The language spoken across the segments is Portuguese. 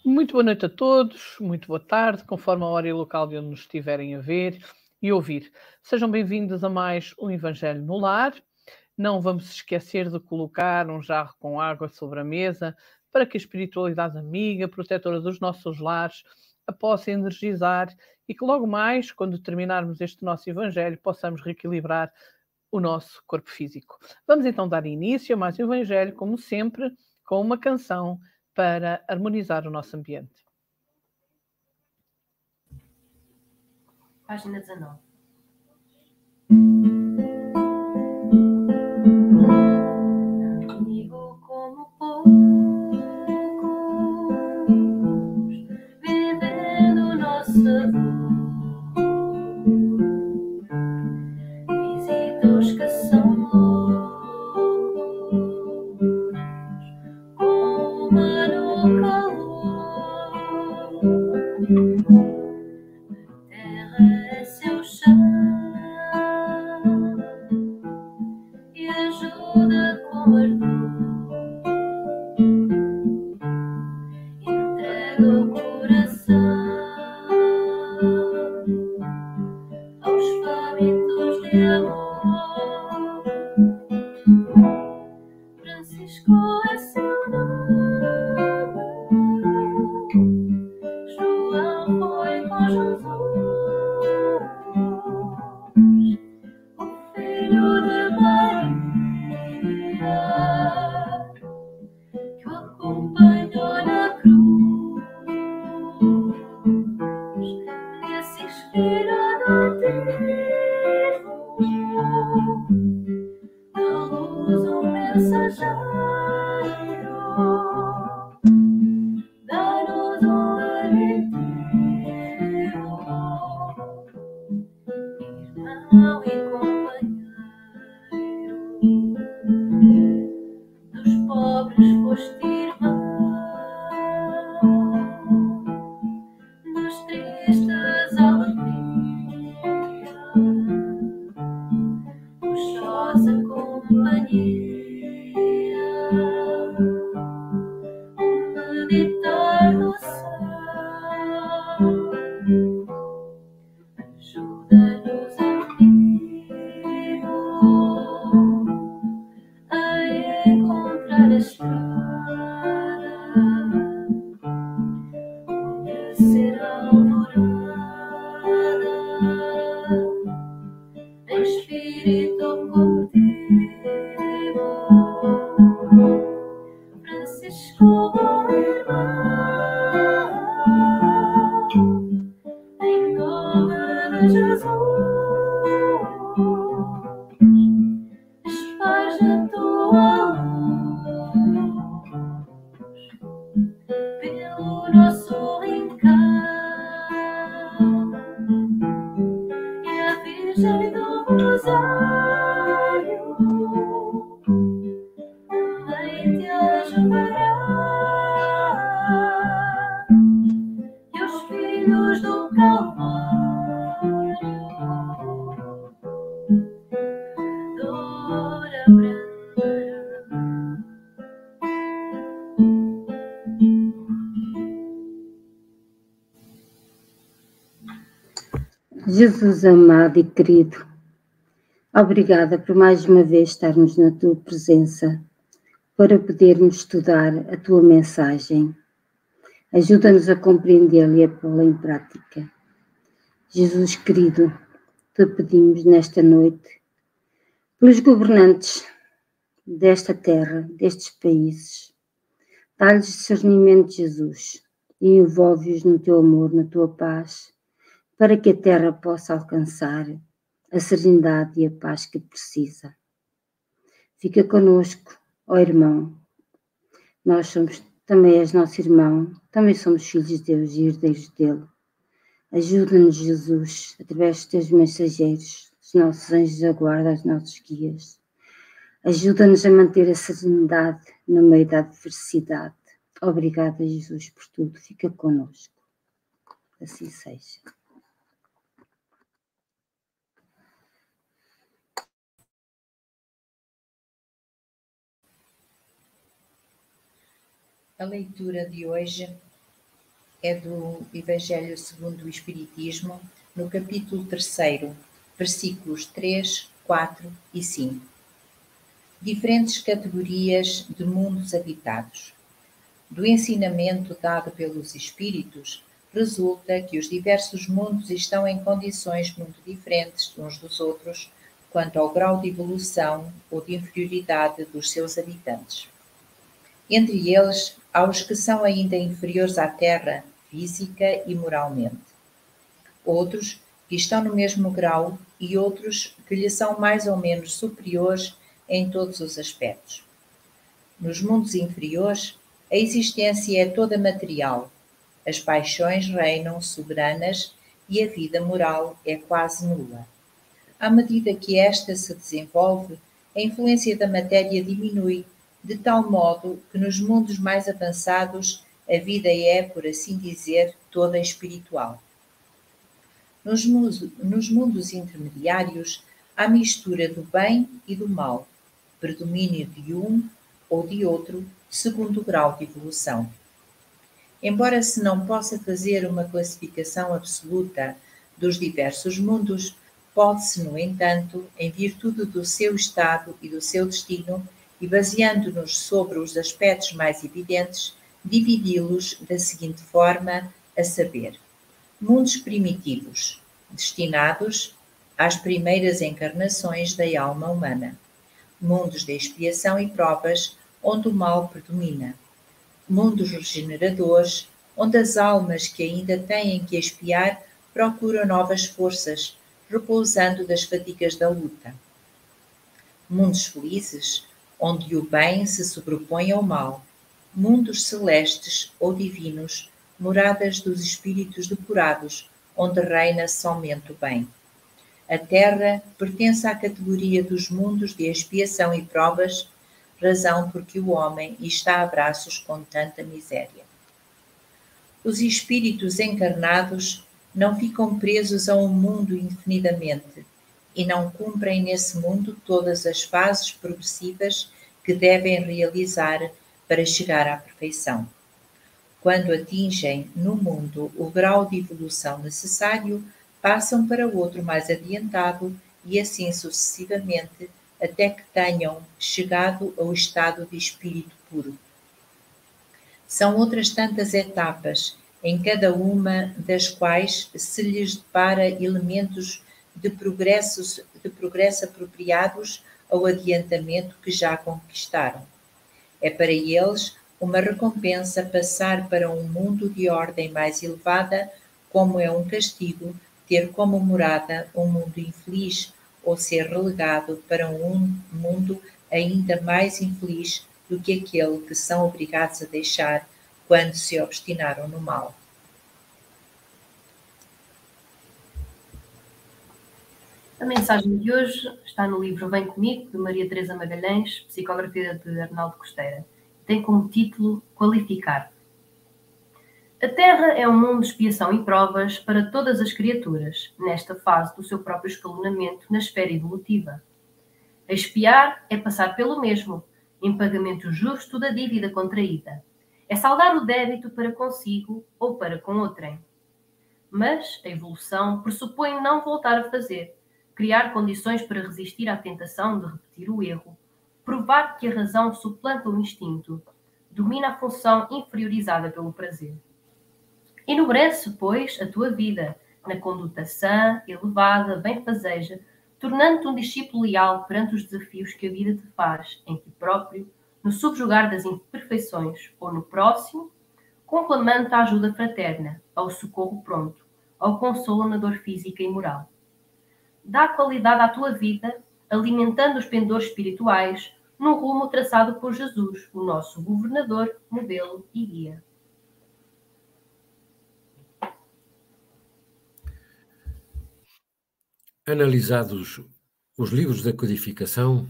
Muito boa noite a todos, muito boa tarde, conforme a hora e o local de onde nos estiverem a ver e ouvir. Sejam bem-vindos a mais um Evangelho no Lar. Não vamos esquecer de colocar um jarro com água sobre a mesa para que a espiritualidade amiga, protetora dos nossos lares, a possa energizar e que logo mais, quando terminarmos este nosso Evangelho, possamos reequilibrar o nosso corpo físico. Vamos então dar início a mais um Evangelho, como sempre, com uma canção para harmonizar o nosso ambiente. Página 19. Amigo como poucos, vivendo nossa dor, visita os que são loucos, com uma no calor. Terra é seu chão e ajuda com ardor. Entrega o coração aos famintos de amor. Francisco é seu nome, João foi com Jesus, o filho de Maria, que o acompanhou na cruz, que se inspira no trigo, da luz um mensageiro, dá-nos um alimento, irmão e companheiro, dos pobres foste irmão, dos tristes alegria, luxuosa companhia, meditar no céu, ajuda-nos, amigo, a encontrar a estrada, conhecer a alvorada, em espírito contigo, Francisco, irmão, em nome de Jesus, esparge a tua luz pelo nosso rincão, e a Virgem do Rosário também te ajudará, e os filhos do Calvário, dor abrandará. Jesus amado e querido, obrigada por mais uma vez estarmos na tua presença para podermos estudar a tua mensagem. Ajuda-nos a compreendê-la e a pô-la em prática. Jesus querido, te pedimos nesta noite pelos governantes desta terra, destes países. Dá-lhes discernimento, Jesus, e envolve-os no teu amor, na tua paz, para que a terra possa alcançar a serenidade e a paz que precisa. Fica conosco, ó irmão. Nós também és nosso irmão, também somos filhos de Deus e herdeiros dele. Ajuda-nos, Jesus, através dos teus mensageiros, os nossos anjos da guarda, os nossos guias. Ajuda-nos a manter a serenidade no meio da adversidade. Obrigada, Jesus, por tudo. Fica conosco. Assim seja. A leitura de hoje é do Evangelho segundo o Espiritismo, no capítulo 3, versículos 3, 4 e 5. Diferentes categorias de mundos habitados. Do ensinamento dado pelos Espíritos, resulta que os diversos mundos estão em condições muito diferentes uns dos outros quanto ao grau de evolução ou de inferioridade dos seus habitantes. Entre eles, há os que são ainda inferiores à Terra, física e moralmente. Outros que estão no mesmo grau e outros que lhe são mais ou menos superiores em todos os aspectos. Nos mundos inferiores, a existência é toda material, as paixões reinam soberanas e a vida moral é quase nula. À medida que esta se desenvolve, a influência da matéria diminui, de tal modo que nos mundos mais avançados a vida é, por assim dizer, toda espiritual. Nos mundos intermediários, há mistura do bem e do mal, predomínio de um ou de outro, segundo o grau de evolução. Embora se não possa fazer uma classificação absoluta dos diversos mundos, pode-se, no entanto, em virtude do seu estado e do seu destino, e baseando-nos sobre os aspectos mais evidentes, dividi-los da seguinte forma, a saber: mundos primitivos, destinados às primeiras encarnações da alma humana. Mundos de expiação e provas, onde o mal predomina. Mundos regeneradores, onde as almas que ainda têm que expiar procuram novas forças, repousando das fadigas da luta. Mundos felizes, onde o bem se sobrepõe ao mal. Mundos celestes ou divinos, moradas dos espíritos depurados, onde reina somente o bem. A Terra pertence à categoria dos mundos de expiação e provas, razão porque o homem está a braços com tanta miséria. Os espíritos encarnados não ficam presos a um mundo indefinidamente e não cumprem nesse mundo todas as fases progressivas que devem realizar para chegar à perfeição. Quando atingem no mundo o grau de evolução necessário, passam para outro mais adiantado e assim sucessivamente até que tenham chegado ao estado de espírito puro. São outras tantas etapas, em cada uma das quais se lhes depara elementos de progresso apropriados ao adiantamento que já conquistaram. É para eles uma recompensa passar para um mundo de ordem mais elevada, como é um castigo ter como morada um mundo infeliz ou ser relegado para um mundo ainda mais infeliz do que aquele que são obrigados a deixar quando se obstinaram no mal. A mensagem de hoje está no livro Vem Comigo, de Maria Teresa Magalhães, psicografia de Arnaldo Costeira. Tem como título Qualificar. A Terra é um mundo de expiação e provas para todas as criaturas, nesta fase do seu próprio escalonamento na esfera evolutiva. Expiar é passar pelo mesmo, em pagamento justo da dívida contraída. É saldar o débito para consigo ou para com outrem. Mas a evolução pressupõe não voltar a fazer, criar condições para resistir à tentação de repetir o erro, provar que a razão suplanta o instinto, domina a função inferiorizada pelo prazer. Enobrece, pois, a tua vida, na conduta sã, elevada, benfazeja, tornando-te um discípulo leal perante os desafios que a vida te faz, em ti próprio, no subjugar das imperfeições, ou no próximo, conclamando a ajuda fraterna, ao socorro pronto, ao consolo na dor física e moral. Dá qualidade à tua vida, alimentando os pendores espirituais, no rumo traçado por Jesus, o nosso governador, modelo e guia. Analisados os livros da codificação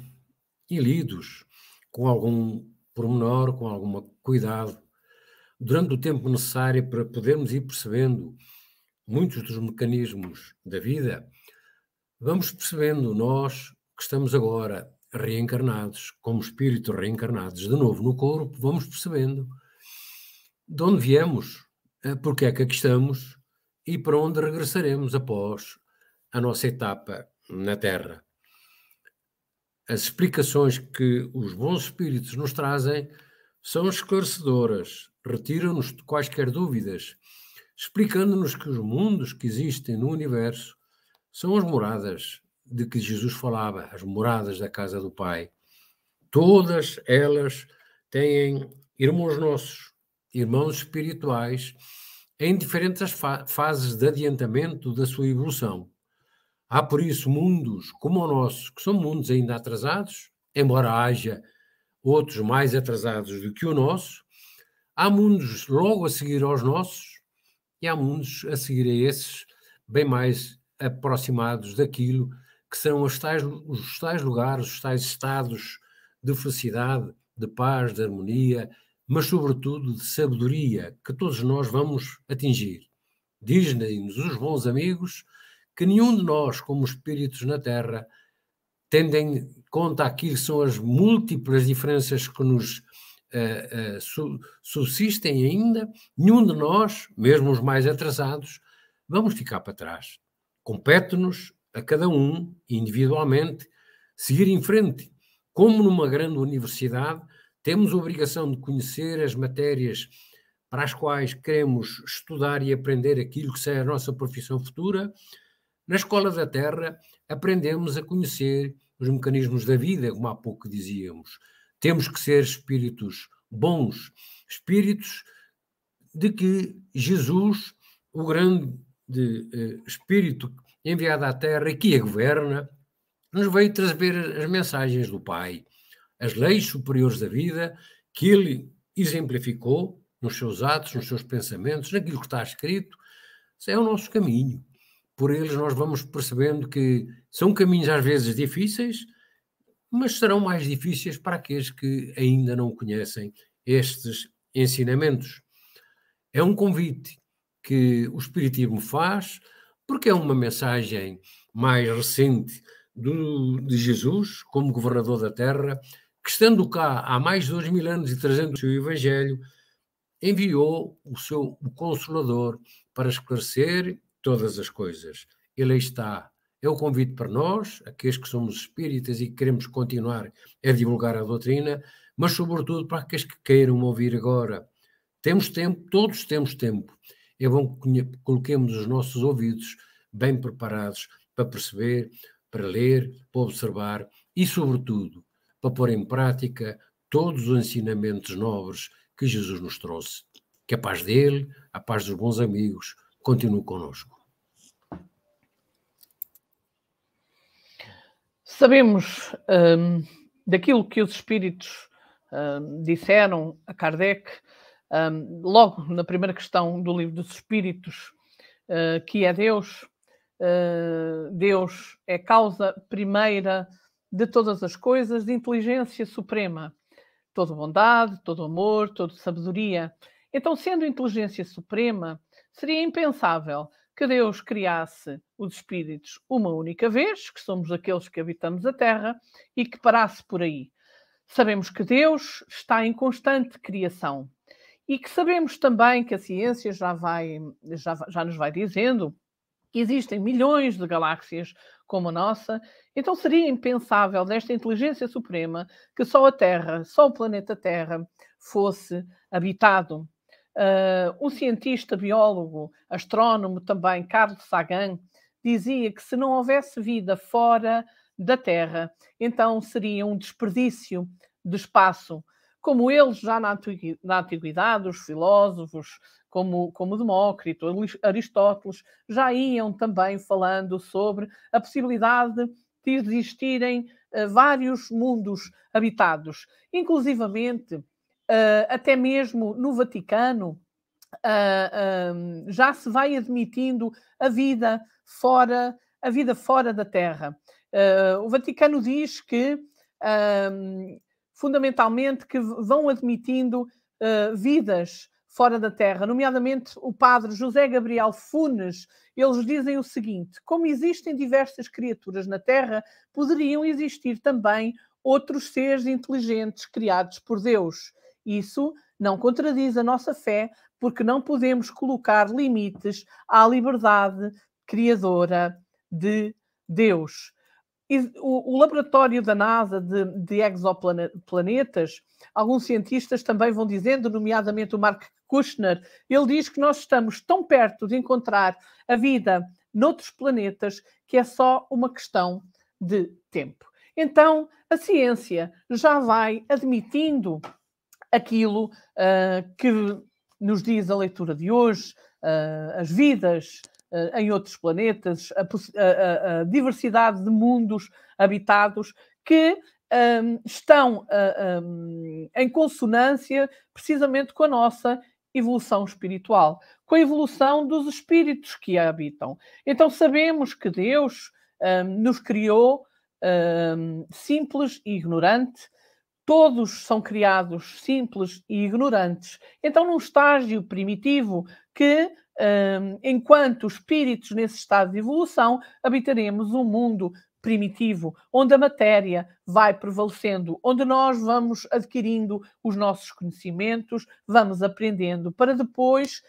e lidos com algum pormenor, com algum cuidado, durante o tempo necessário para podermos ir percebendo muitos dos mecanismos da vida, vamos percebendo nós que estamos agora reencarnados, como espíritos reencarnados de novo no corpo, vamos percebendo de onde viemos, porque é que aqui estamos e para onde regressaremos após a nossa etapa na Terra. As explicações que os bons espíritos nos trazem são esclarecedoras, retiram-nos de quaisquer dúvidas, explicando-nos que os mundos que existem no universo são as moradas de que Jesus falava, as moradas da casa do Pai. Todas elas têm irmãos nossos, irmãos espirituais, em diferentes fases de adiantamento da sua evolução. Há, por isso, mundos como o nosso, que são mundos ainda atrasados, embora haja outros mais atrasados do que o nosso. Há mundos logo a seguir aos nossos e há mundos a seguir a esses, bem mais aproximados daquilo que são os tais lugares, os tais estados de felicidade, de paz, de harmonia, mas sobretudo de sabedoria, que todos nós vamos atingir. Dizem-nos os bons amigos que nenhum de nós, como espíritos na Terra, tendo em conta aquilo que são as múltiplas diferenças que nos subsistem ainda, nenhum de nós, mesmo os mais atrasados, vamos ficar para trás. Compete-nos a cada um, individualmente, seguir em frente. Como numa grande universidade, temos a obrigação de conhecer as matérias para as quais queremos estudar e aprender aquilo que será a nossa profissão futura. Na Escola da Terra, aprendemos a conhecer os mecanismos da vida, como há pouco dizíamos. Temos que ser espíritos bons, espíritos de que Jesus, o grande espírito enviado à Terra e que a governa, nos veio trazer as mensagens do Pai, as leis superiores da vida que ele exemplificou nos seus atos, nos seus pensamentos, naquilo que está escrito. Isso é o nosso caminho. Por eles nós vamos percebendo que são caminhos às vezes difíceis, mas serão mais difíceis para aqueles que ainda não conhecem estes ensinamentos. É um convite que o Espiritismo faz, porque é uma mensagem mais recente de Jesus, como governador da Terra, que estando cá há mais de 2000 anos e trazendo o seu Evangelho, enviou o Consolador para esclarecer todas as coisas. Ele aí está. É o convite para nós, aqueles que somos espíritas e que queremos continuar a divulgar a doutrina, mas sobretudo para aqueles que queiram ouvir agora. Temos tempo, todos temos tempo. É bom que coloquemos os nossos ouvidos bem preparados para perceber, para ler, para observar e, sobretudo, para pôr em prática todos os ensinamentos nobres que Jesus nos trouxe. Que a paz dele, a paz dos bons amigos, continue connosco. Sabemos daquilo que os espíritos disseram a Kardec, logo na primeira questão do livro dos Espíritos, que é Deus. Deus é causa primeira de todas as coisas, de inteligência suprema. Toda bondade, todo amor, toda sabedoria. Então, sendo inteligência suprema, seria impensável que Deus criasse os espíritos uma única vez, que somos aqueles que habitamos a Terra, e que parasse por aí. Sabemos que Deus está em constante criação e que sabemos também que a ciência já nos vai dizendo que existem milhões de galáxias como a nossa. Então seria impensável desta inteligência suprema que só a Terra, só o planeta Terra fosse habitado. Um cientista, biólogo, astrónomo também, Carl Sagan, dizia que se não houvesse vida fora da Terra, então seria um desperdício de espaço. Como eles já na antiguidade, os filósofos, como Demócrito, Aristóteles, já iam também falando sobre a possibilidade de existirem vários mundos habitados. Inclusivamente, até mesmo no Vaticano, já se vai admitindo a vida fora da Terra. O Vaticano diz que, fundamentalmente, que vão admitindo vidas fora da Terra, nomeadamente o padre José Gabriel Funes. Eles dizem o seguinte: como existem diversas criaturas na Terra, poderiam existir também outros seres inteligentes criados por Deus. Isso não contradiz a nossa fé, porque não podemos colocar limites à liberdade criadora de Deus. O laboratório da NASA de exoplanetas, alguns cientistas também vão dizendo, nomeadamente o Mark Kushner, ele diz que nós estamos tão perto de encontrar a vida noutros planetas que é só uma questão de tempo. Então, a ciência já vai admitindo aquilo que nos diz a leitura de hoje, as vidas em outros planetas, a diversidade de mundos habitados que estão em consonância precisamente com a nossa evolução espiritual, com a evolução dos espíritos que a habitam. Então sabemos que Deus nos criou simples e ignorante. Todos são criados simples e ignorantes. Então, num estágio primitivo que, enquanto espíritos nesse estado de evolução, habitaremos um mundo primitivo, onde a matéria vai prevalecendo, onde nós vamos adquirindo os nossos conhecimentos, vamos aprendendo, para depois,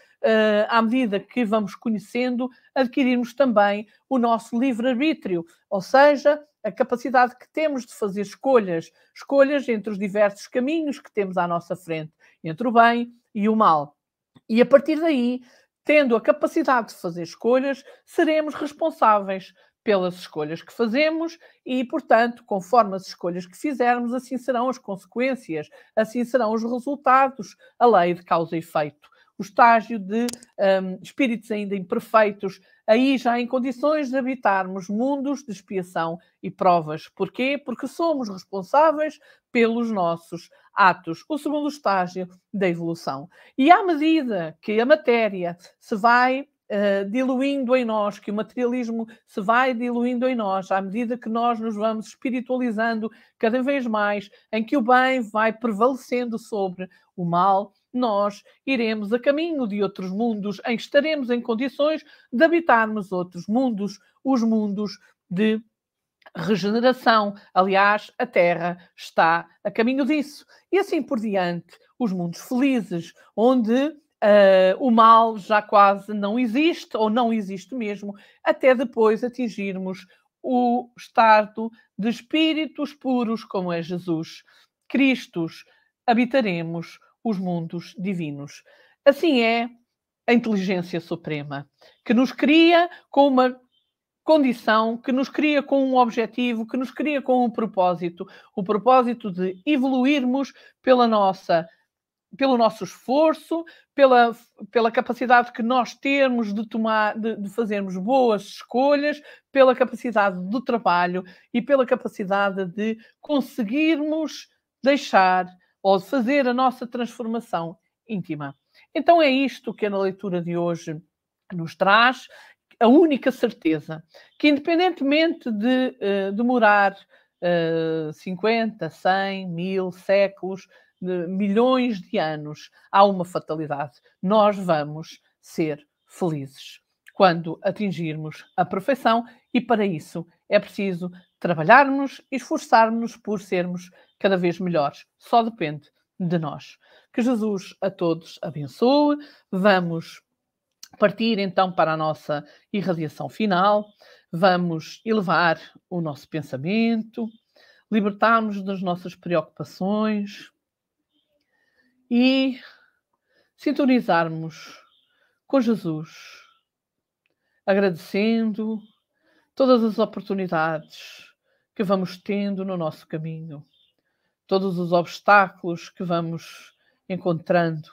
à medida que vamos conhecendo, adquirirmos também o nosso livre-arbítrio, ou seja, a capacidade que temos de fazer escolhas entre os diversos caminhos que temos à nossa frente, entre o bem e o mal. E a partir daí, tendo a capacidade de fazer escolhas, seremos responsáveis pelas escolhas que fazemos e, portanto, conforme as escolhas que fizermos, assim serão as consequências, assim serão os resultados, a lei de causa e efeito. O estágio de espíritos ainda imperfeitos, aí já em condições de habitarmos mundos de expiação e provas. Porquê? Porque somos responsáveis pelos nossos atos. O segundo estágio da evolução. E à medida que a matéria se vai diluindo em nós, que o materialismo se vai diluindo em nós, à medida que nós nos vamos espiritualizando cada vez mais, em que o bem vai prevalecendo sobre o mal, nós iremos a caminho de outros mundos, em que estaremos em condições de habitarmos outros mundos, os mundos de regeneração. Aliás, a Terra está a caminho disso. E assim por diante, os mundos felizes, onde o mal já quase não existe, ou não existe mesmo, até depois atingirmos o estado de espíritos puros, como é Jesus. Cristos, habitaremos os mundos divinos. Assim é a inteligência suprema, que nos cria com uma condição, que nos cria com um objetivo, que nos cria com um propósito, o propósito de evoluirmos pelo nosso esforço, pela capacidade que nós temos de fazermos boas escolhas, pela capacidade do trabalho e pela capacidade de conseguirmos deixar ou de fazer a nossa transformação íntima. Então é isto que a leitura de hoje nos traz, a única certeza, que independentemente de demorar 50, 100, 1000 séculos, de milhões de anos, há uma fatalidade. Nós vamos ser felizes quando atingirmos a perfeição e para isso é preciso trabalharmos e esforçarmos por sermos cada vez melhores. Só depende de nós. Que Jesus a todos abençoe. Vamos partir então para a nossa irradiação final. Vamos elevar o nosso pensamento, libertar-nos das nossas preocupações e sintonizarmos com Jesus, agradecendo todas as oportunidades que vamos tendo no nosso caminho, todos os obstáculos que vamos encontrando,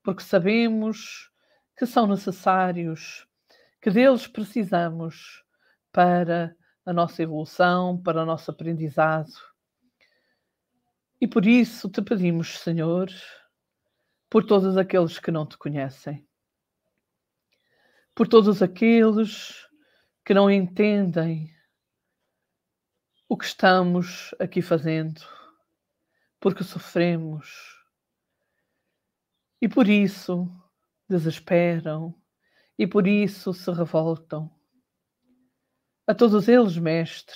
porque sabemos que são necessários, que deles precisamos para a nossa evolução, para o nosso aprendizado. E por isso te pedimos, Senhor, por todos aqueles que não te conhecem, por todos aqueles que não entendem o que estamos aqui fazendo, porque sofremos e por isso desesperam e por isso se revoltam. A todos eles, Mestre,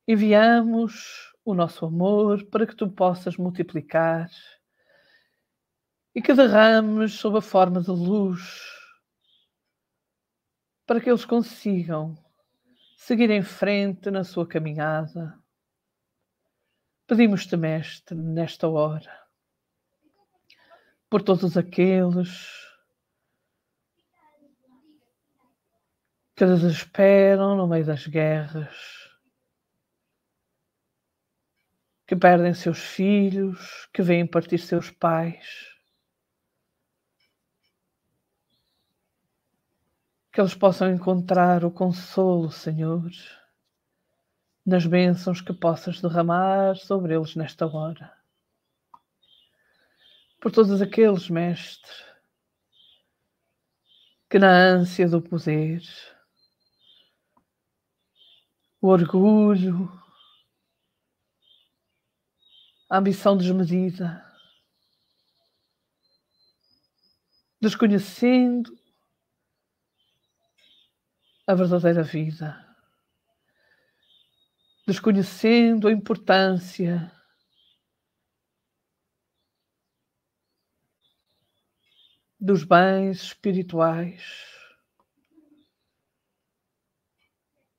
enviamos o nosso amor para que tu possas multiplicar e que derrames sob a forma de luz, para que eles consigam seguir em frente na sua caminhada. Pedimos-te, Mestre, nesta hora, por todos aqueles que desesperam no meio das guerras, que perdem seus filhos, que veem partir seus pais, que eles possam encontrar o consolo, Senhor, nas bênçãos que possas derramar sobre eles nesta hora. Por todos aqueles, Mestre, que na ânsia do poder, o orgulho, a ambição desmedida, desconhecendo a verdadeira vida, desconhecendo a importância dos bens espirituais,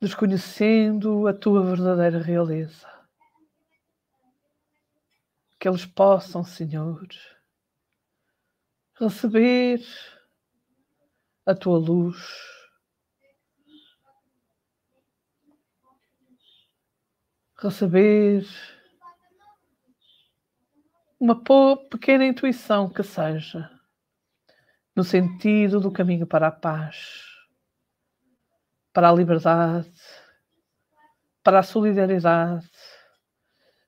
desconhecendo a tua verdadeira realeza. Que eles possam, Senhor, receber a tua luz, receber uma pequena intuição que seja no sentido do caminho para a paz, para a liberdade, para a solidariedade,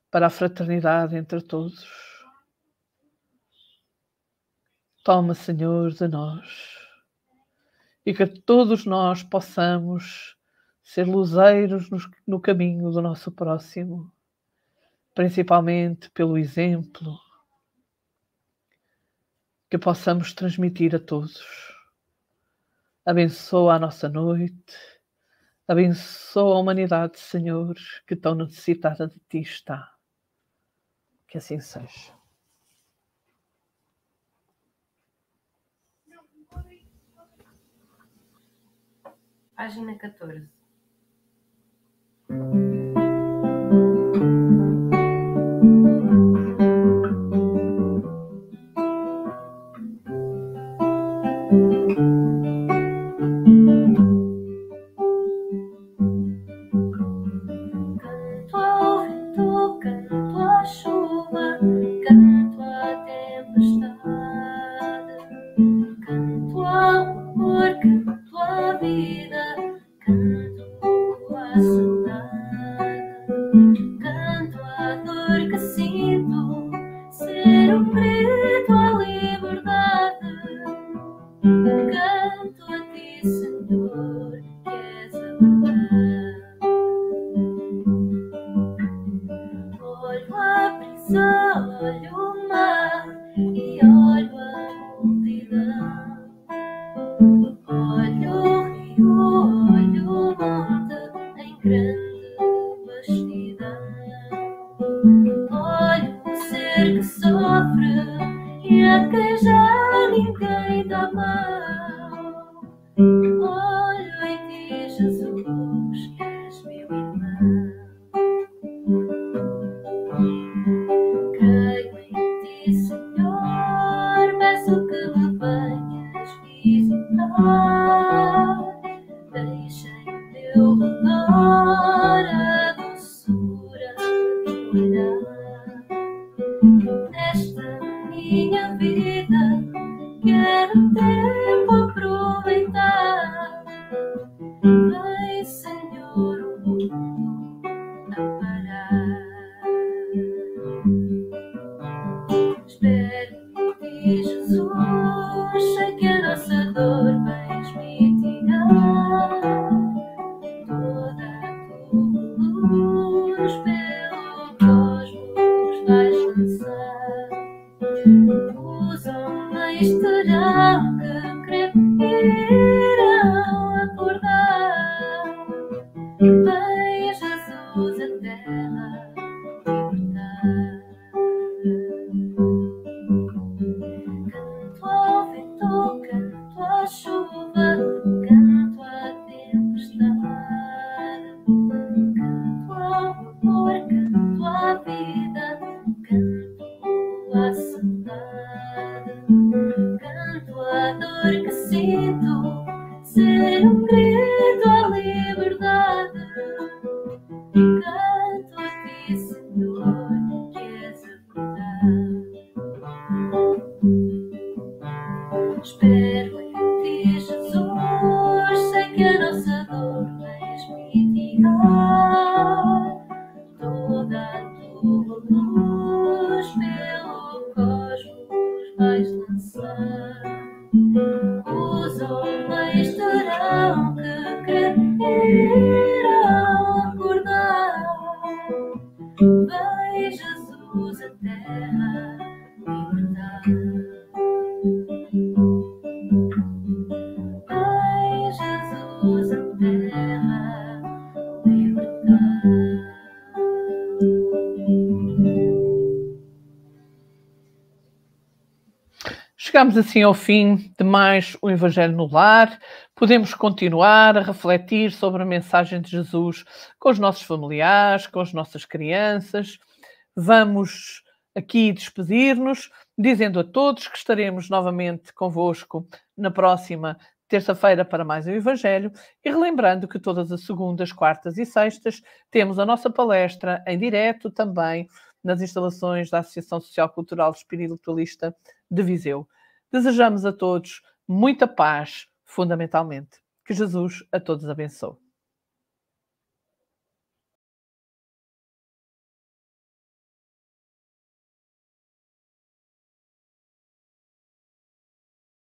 para a fraternidade entre todos. Toma, Senhor, de nós, e que todos nós possamos ser luzeiros no caminho do nosso próximo, principalmente pelo exemplo que possamos transmitir a todos. Abençoa a nossa noite, abençoa a humanidade, Senhor, que tão necessitada de Ti está. Que assim seja. Página 14. Canto ao vento, canto à chuva, canto à tempestade, canto ao amor, canto à vida, canto à saudade, canto à dor que sinto, ser um grito à liberdade, canto a ti, Senhor, que és a verdade. Olho a prisão, olho o mar e olho a multidão. Olho o rio, olho o monte em grande vastidão. Olho o ser que sofre e a quem já ninguém dá mão. Olho em ti, Jesus, que és meu irmão. Creio em ti, Senhor, peço que me venhas visitar. Deixa em meu redor a doçura do olhar. Nesta minha vida quero tempo aproveitar. Vem, Senhor, o mundo não parar. Espero em ti, Jesus, sei que a nossa dor vais mitigar. Toda a tua luz pelo cosmos vais lançar. canto à vida, canto à saudade, canto à dor que sinto, ser um grito à liberdade. Canto a ti, Senhor, que és a verdade. Espero em ti, Jesus, sei que a nossa dor vais mitigar. Toda a tua luz pelo cosmos vais lançar. Os homens terão que crer e irão acordar. Vem, Jesus, a terra libertar. Vem, Jesus, a terra libertar. Chegamos assim ao fim de mais o Evangelho no Lar. Podemos continuar a refletir sobre a mensagem de Jesus com os nossos familiares, com as nossas crianças. Vamos aqui despedir-nos, dizendo a todos que estaremos novamente convosco na próxima terça-feira para mais um Evangelho e relembrando que todas as segundas, quartas e sextas temos a nossa palestra em direto também nas instalações da Associação Social Cultural Espiritualista de Viseu. Desejamos a todos muita paz, fundamentalmente. Que Jesus a todos abençoe.